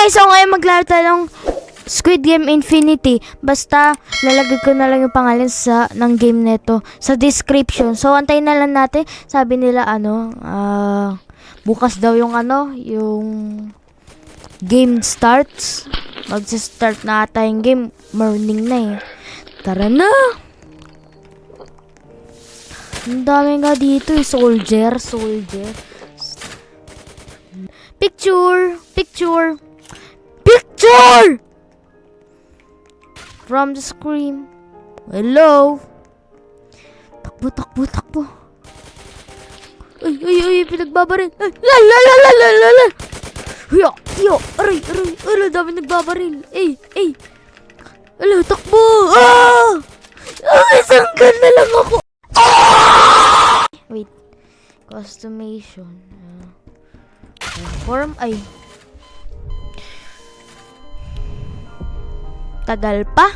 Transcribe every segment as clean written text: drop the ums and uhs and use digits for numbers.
guys, so ngayon maglaro tayo ng Squid Game Infinity. Basta lalagay ko na lang yung pangalan ng game neto sa description. So antayin na lang natin. Sabi nila bukas daw yung yung game starts. Magsi-start na ata yung game. Morning na eh. Tara na. Ang dami nga dito eh. Soldier. Picture from the screen. Hello. Takbo. Ay, pinagbabaril. Ay, la. Aray, dami nagbabaril. Ay. Ala, takbo. Isang gun na lang ako. Wait. Customation. Form, ay. Tagal pa.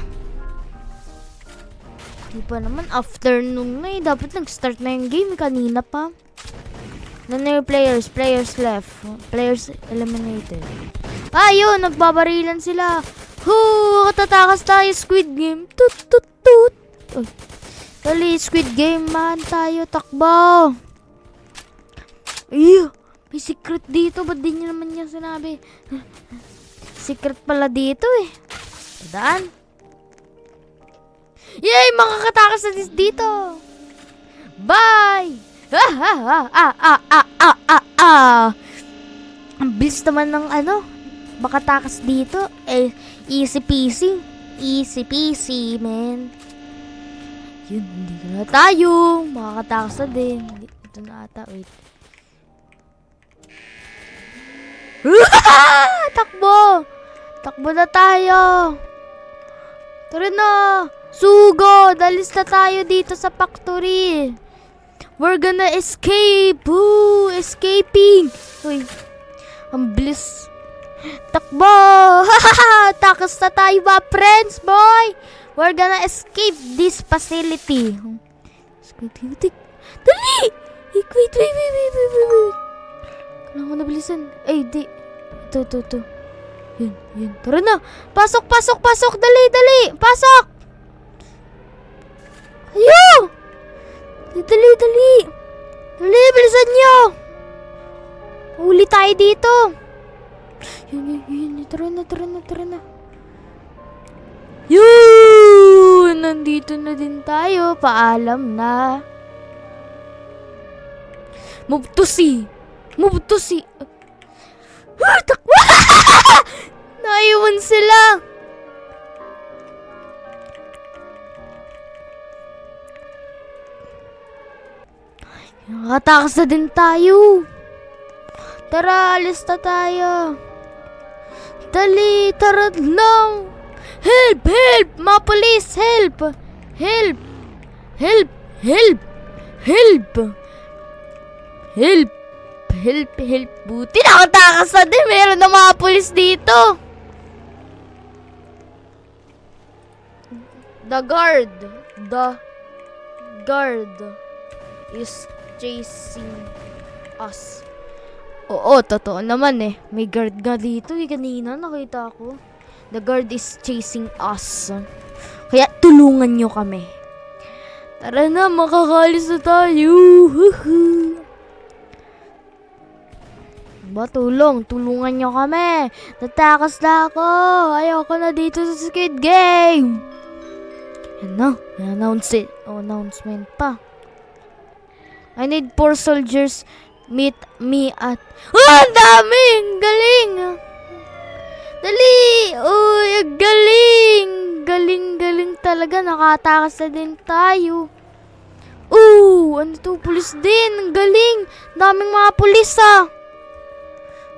Di pa naman. Afternoon na eh. Dapat nag-start na yung game. Kanina pa. None players left. Players eliminated. Ayun, nagbabarilan sila. Katatakas tayo. Squid Game. Tut. Oh. Dali, Squid Game man tayo. Takbo. May secret dito. Ba't di nyo naman niya sinabi? Secret pala dito eh. Daan. Yay! Makakatakas na dito. Bye! Ang bilis naman ng makatakas dito. Easy peasy, man. Yun, dito na tayo. Makakatakas na din. Ito na ata, wait. Takbo na tayo. Tara na. Sugo, dalis na tayo dito sa factory. We're gonna escape. Escaping. Uy, ang bilis. Takbo. Takas na tayo ba, friends, boy? We're gonna escape this facility. Dali. Wait. Kailangan ko nabilisan. Ay, di. Ito. Yun. Tara na. Pasok. Dali. Pasok. Ayo. Dali. Bilisan nyo. Huli tayo dito. Yun. Tara na. Yun. Nandito na din tayo. Paalam na. Move to see. Takbo! Naiwan sila. Nakatakas na din tayo. Tara, alis na tayo. Dali, tara lang. Help! Mga police, help! Help! Buti nakatakas na din. Meron na mga pulis dito. The guard is chasing us. Oo, totoo naman eh. May guard nga dito eh. Kanina nakita ko. The guard is chasing us. Kaya tulungan nyo kami. Tara na, makakalis na tayo. Tulungan nyo kami. Natakas na ako. Ayoko na dito sa Squid Game. Yan na. Announcement pa. I need 4 soldiers. Meet me at... ang dami! Galing! Dali! Uy, galing! Galing talaga. Nakatakas na din tayo. Ano to? Pulis din. Ang galing. Daming mga pulis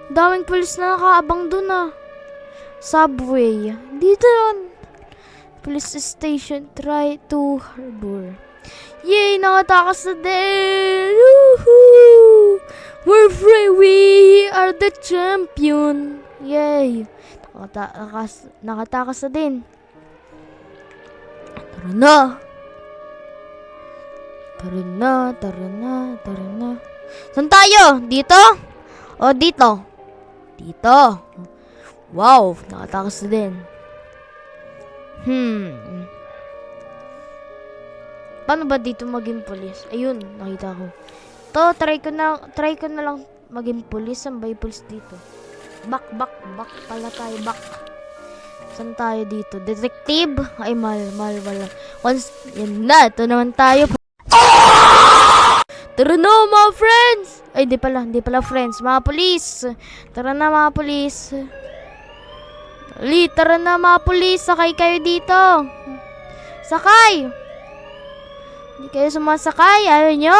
Daming pulis na nakaabang dun Subway. Dito yun. Police station. Try to harbor. Yay! Nakatakas na din! Woohoo! We're free! We are the champion! Yay! Nakatakas na din. Tara na. Saan tayo? Dito? O dito? Dito. Wow, nakatakas na din. Paano ba dito maging pulis? Ayun, nakita ko. To, try ko na lang maging pulis. Saan ba yung pulis dito? Back pala tayo, back. Saan tayo dito? Detective? Ay, wala. Once, yan na, ito naman tayo. Tara na, mga friends! Ay, hindi pala friends. Mga pulis! Tara na, mga pulis. Tara na, mga pulis. Sakay kayo dito. Sakay! Hindi kayo sumasakay. Ayaw nyo?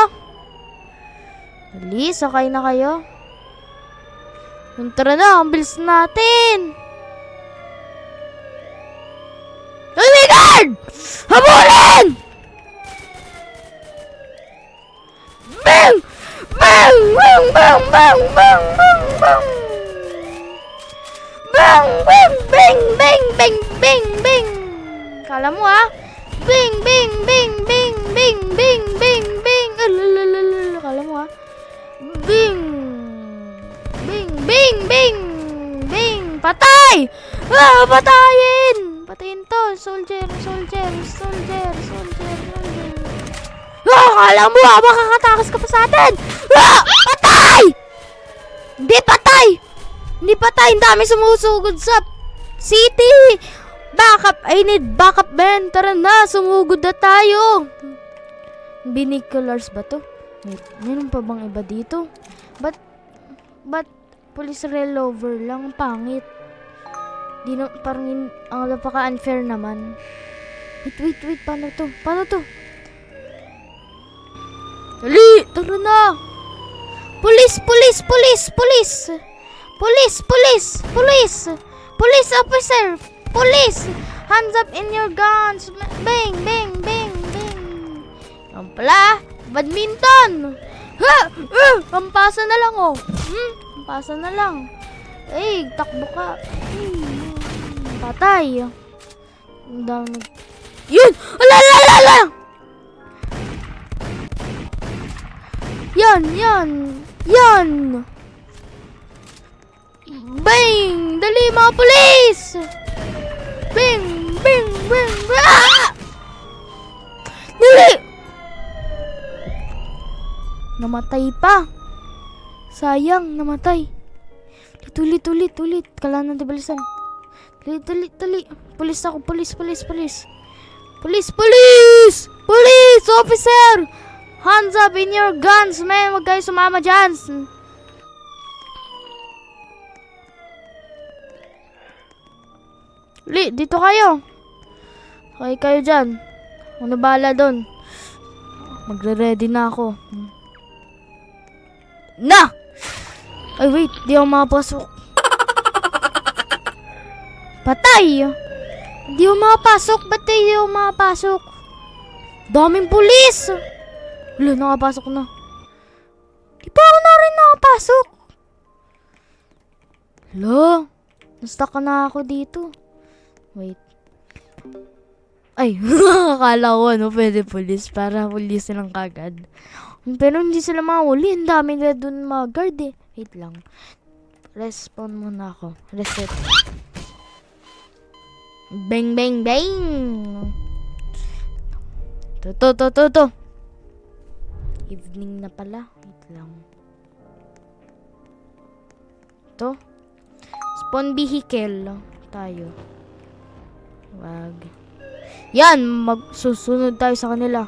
Dali, sakay na kayo. Tara na, ang bilis natin. Oh my God! Habulin! Bang! Bang! Bang! Bang! Bang! Bang! Bang! Bang! Bang! Bang! Bang! Bang! Bang! Bang! Bang! Kala mo Bing! Bing! Bing! Bing! Bing! Bing! Bing! Bing! Kala mo Bing! Bing! Bing! Bing! Bing! Patay! Patayin! Patayin to! Soldier! Kala mo makakatakas ka pa sa atin! Patay! Hindi patay! Ang dami sumusugod sa city! Backup! I need backup, man! Tara na! Sumugod na tayo! Binoculars ba to? Wait, meron pa bang iba dito? Ba't police revolver lang? Pangit. Di na, parang ang napaka-unfair naman. Wait, paano to? Dali! Tara na! Police officer! Police! Hands up in your guns! Bang! Yan pala, badminton! Pampasa na lang Pampasa na lang. Eh, takbo ka. Patay. Ang dami. Yun! Alala! Yan! Bang! Dali mga pulis! Bang! Dali! Namatay pa. Sayang, namatay. Tulit. Kailangan natin balisan. Dali. Pulis ako. Police officer! Hands up in your guns, man. Huwag kayo sumama dyan. Dito kayo. Okay kayo dyan. Ano bahala doon? Magre-ready na ako. Na! Ay, wait. Di ako makapasok. Patay! Di ako makapasok. Ba't di ako makapasok? Daming pulis! Wala, nakapasok na. Di pa ako na rin nakapasok. Wala. Nastuck na ako dito. Wait. Ay, akala ko pwede pulis. Para pulis silang kagad. Pero hindi sila mahuli. Ang dami na dun mga guard Wait lang. Respawn muna ako. Reset. Bang! To. Evening na pala. Wait lang. To. Spawn vehicle. Tayo. Wag. Yan! Magsusunod tayo sa kanila.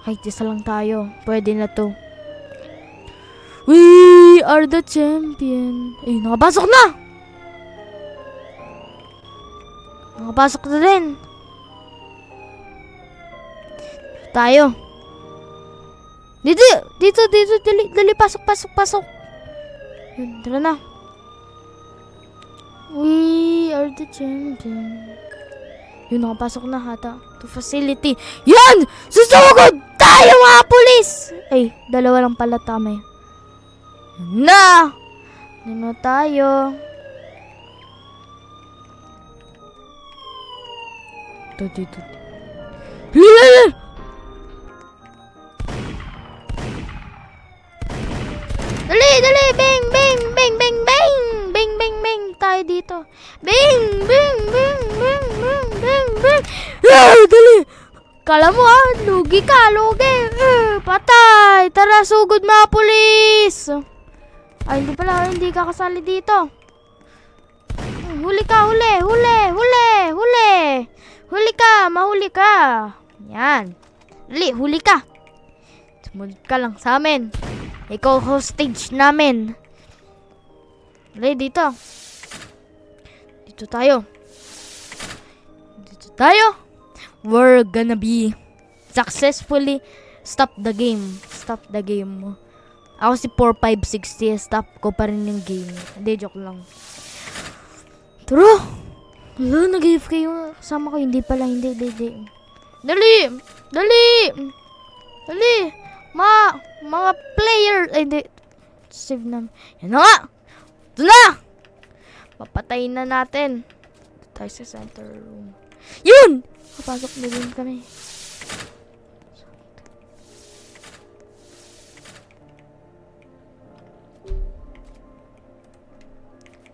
Kahit isa lang tayo. Pwede na to. We are the champion. Ay, nakapasok na! Nakapasok na din. Tayo. Dito. Dali, pasok. Yun, tara na. We are the champion. Yun, nakapasok na hata. To facility. Yan! Susugod tayo mga pulis! Ay, dalawa lang pala tama na! Dino tayo. Dito. Dali! Bang! Tayo dito. dito. Bing! Bing! Bing! Bing! Bing! Bing! Bing! Dali! Kala mo lugi ka, lugi. Patay! Tara, sugod mga pulis! Ay, hindi pala, hindi ka kasali dito. Huli ka, huli! Huli! Huli! Huli! Huli ka! Mahuli ka! Yan. Dali, huli ka. Sumunod ka lang sa amin. Ikaw hostage namin. Dali, dito. Dito tayo. Dito tayo. We're gonna be successfully stop the game. Stop the game. Ako si 4560. Stop ko pa rin yung game. Hindi, joke lang. Tara! Wala, nag-AFK yung kasama ko. Hindi pala, hindi. Dali! Dali! Dali! Mga player. Ay, hindi. Save na. Yan na nga! Ito na! Papatayin na natin. Tayo sa center room. Yun! Papasok na din kami.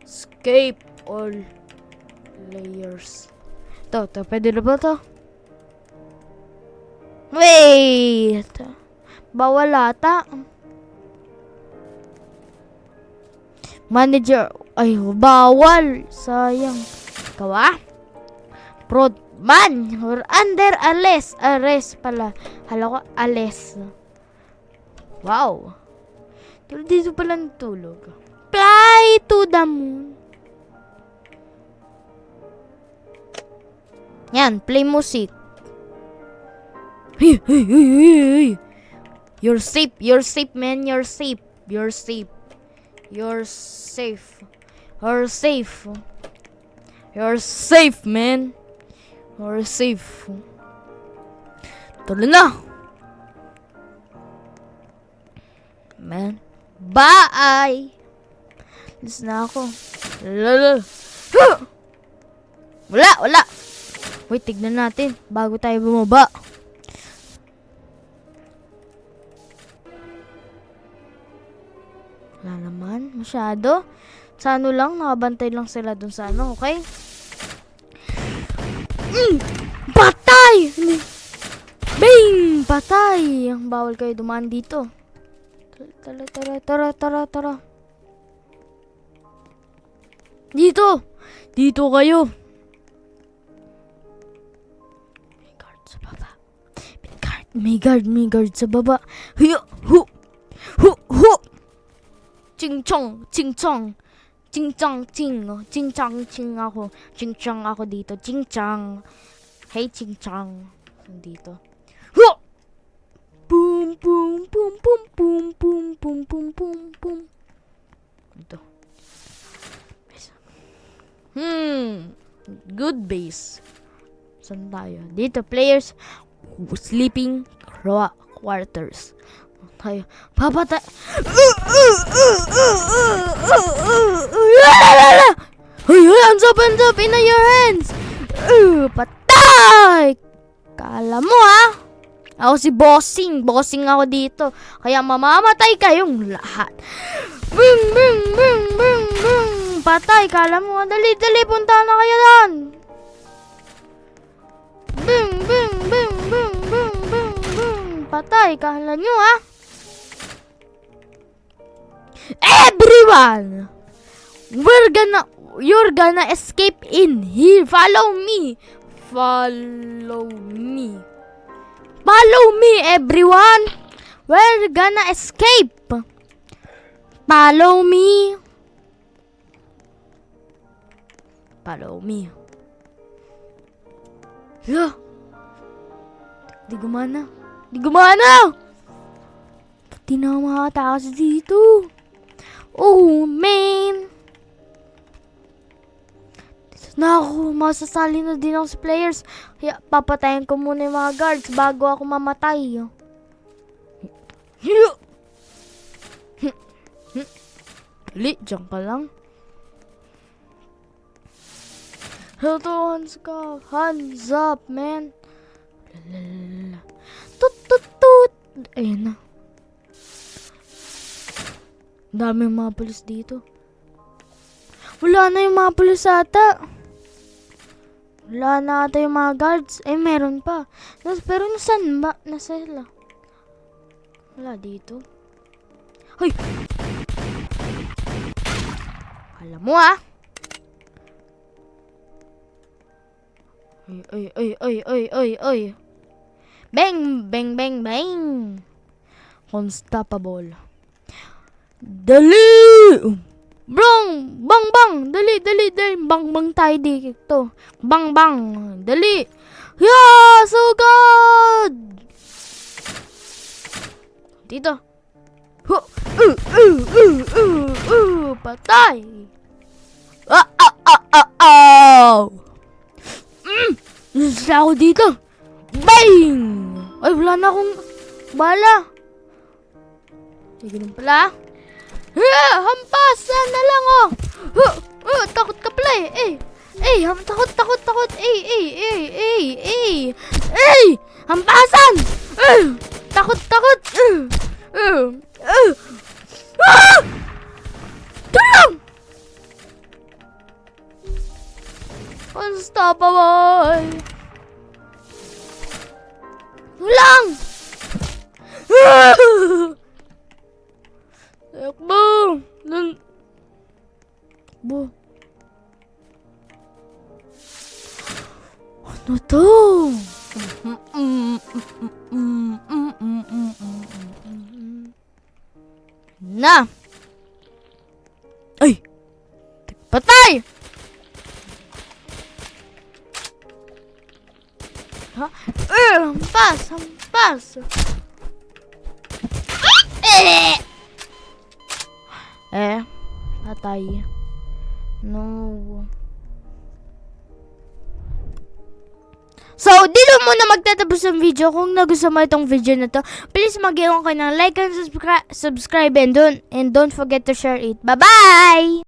Escape all layers. Ito, pwede na ba ito? Wait! Bawal ata. Manager. Ay, bawal. Sayang. Ikaw Prod man. Or under arrest. Arrest pala. Hala ko, arrest. Wow. Dito pala natulog. Fly to the moon. Yan, play music. Hey. You're safe, man. You're safe. You're safe. You're safe. You're safe. You're safe, man. You're safe. Tuloy na. Man. Bye! Alis na ako. Wala. Wait, tignan natin. Bago tayo bumaba. Wala naman. Masyado. Sa ano lang, nakabantay lang sila dun sa ano, okay? Patay! Bing! Patay! Bawal kayo dumaan dito. Tara. Dito kayo. May guard sa baba. Hu! Ching-chong. Ching-chong ako. Ching-chong ako dito. Ching-chong. Hey, ching-chong. Dito. Hu! Boom. Ito. Good base. Saan tayo? Dito, players. Sleeping quarters. Tayo. Papatay. Hands up in your hands. Patay. Kala mo ako si bossing. Bossing ako dito. Kaya mamamatay kayong lahat. Bing. Patay. Kala mo. Dali. Punta na kayo doon. Bing. Patay. Kala nyo Everyone. You're gonna escape in here. Follow me, everyone. We're gonna escape. Follow me. Di gumana. Di na makatakas dito. Oh, man. Dito na ako. Masasali na din ako sa players. Kaya papatayin ko muna yung mga guards bago ako mamatay. Dali, dyan ka lang. Hands up, man. Tut. Ayan na. Daming mga pulis dito. Wala na yung mga pulis ata. Wala na ata yung mga guards. Eh, meron pa. Pero nasan ba? Nasa sila. Wala dito. Hoy! Alam mo ah. Ay. Bang! Bang, bang, bang! Unstoppable. Dali! Bang! Bang, bang! Dali! Bang, bang tayo dito. Bang, bang! Dali! Yeah! Sugod! Dito. Patay! Isa ako dito. Bang! Ay, wala na akong bala. Ay, ganun pala. Hampasan na lang, oh. Takot ka pala, eh. Takot. Hampasan! Takot. Tulong! Unstoppable! Tulong! Takbo! Takbo. Ano to? Na! Ay! Patay! Ha? Hampas! Patay. No. So, dito muna magtatapos ang video. Kung nagustuhan mo itong video na to, please mag-iwan ka ng like and subscribe and don't forget to share it. Bye-bye!